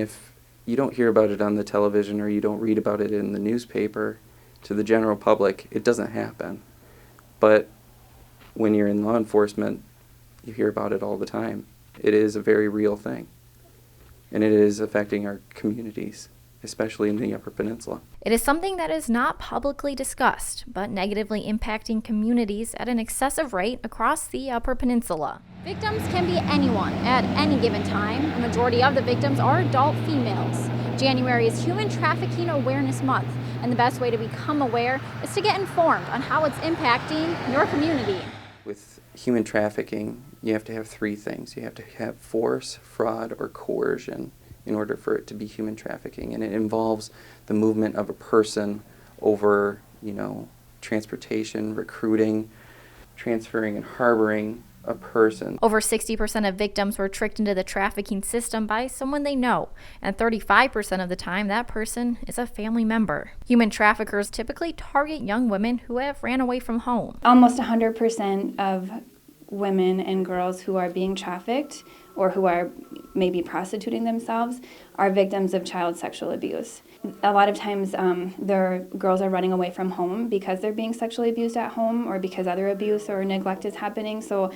If you don't hear about it on the television or you don't read about it in the newspaper, to the general public, it doesn't happen. But when you're in law enforcement, you hear about it all the time. It is a very real thing, and it is affecting our communities, especially in the Upper Peninsula. It is something that is not publicly discussed, but negatively impacting communities at an excessive rate across the Upper Peninsula. Victims can be anyone at any given time. A majority of the victims are adult females. January is Human Trafficking Awareness Month, and the best way to become aware is to get informed on how it's impacting your community. With human trafficking, you have to have three things. You have to have force, fraud, or coercion in order for it to be human trafficking. And it involves the movement of a person over, transportation, recruiting, transferring and harboring a person. Over 60% of victims were tricked into the trafficking system by someone they know, and 35% of the time that person is a family member. Human traffickers typically target young women who have ran away from home. Almost 100% of women and girls who are being trafficked or who are maybe prostituting themselves are victims of child sexual abuse. A lot of times their girls are running away from home because they're being sexually abused at home or because other abuse or neglect is happening. So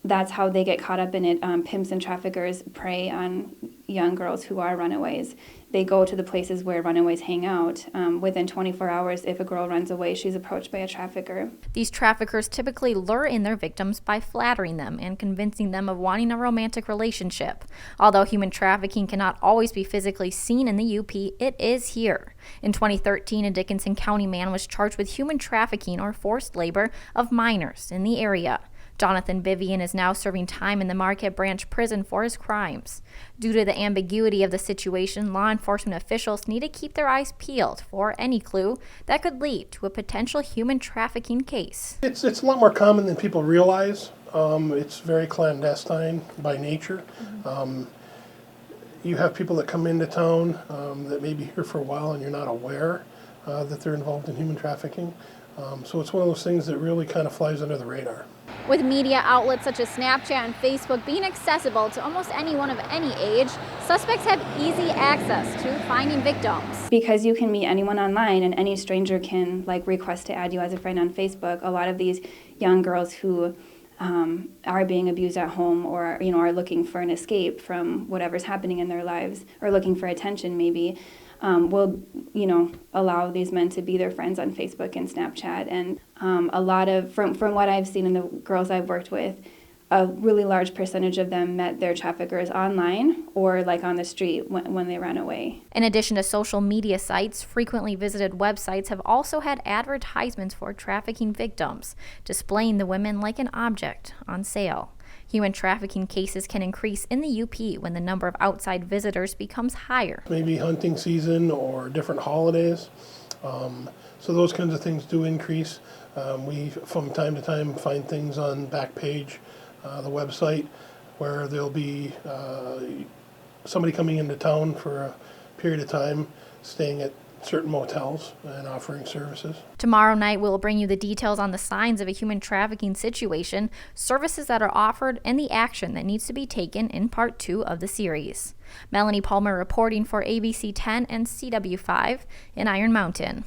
that's how they get caught up in it. Pimps and traffickers prey on young girls who are runaways. They go to the places where runaways hang out. Within 24 hours, if a girl runs away, she's approached by a trafficker. These traffickers typically lure in their victims by flattering them and convincing them of wanting a romantic relationship. Although human trafficking cannot always be physically seen in the UP, it is here. In 2013, a Dickinson County man was charged with human trafficking or forced labor of minors in the area. Jonathan Vivian is now serving time in the Marquette Branch prison for his crimes. Due to the ambiguity of the situation, law enforcement officials need to keep their eyes peeled for any clue that could lead to a potential human trafficking case. It's a lot more common than people realize. It's very clandestine by nature. You have people that come into town that may be here for a while and you're not aware that they're involved in human trafficking. So it's one of those things that really kind of flies under the radar. With media outlets such as Snapchat and Facebook being accessible to almost anyone of any age, suspects have easy access to finding victims. Because you can meet anyone online and any stranger can request to add you as a friend on Facebook, a lot of these young girls who are being abused at home or are looking for an escape from whatever's happening in their lives or looking for attention maybe, will allow these men to be their friends on Facebook and Snapchat. And a lot of, from what I've seen in the girls I've worked with, a really large percentage of them met their traffickers online or on the street when they ran away. In addition to social media sites, frequently visited websites have also had advertisements for trafficking victims, displaying the women like an object on sale. Human trafficking cases can increase in the UP when the number of outside visitors becomes higher. Maybe hunting season or different holidays. So those kinds of things do increase. We, from time to time, find things on Backpage, the website, where there'll be somebody coming into town for a period of time, staying at certain motels and offering services. Tomorrow night, we'll bring you the details on the signs of a human trafficking situation, services that are offered, and the action that needs to be taken in part 2 of the series. Melanie Palmer reporting for ABC 10 and CW5 in Iron Mountain.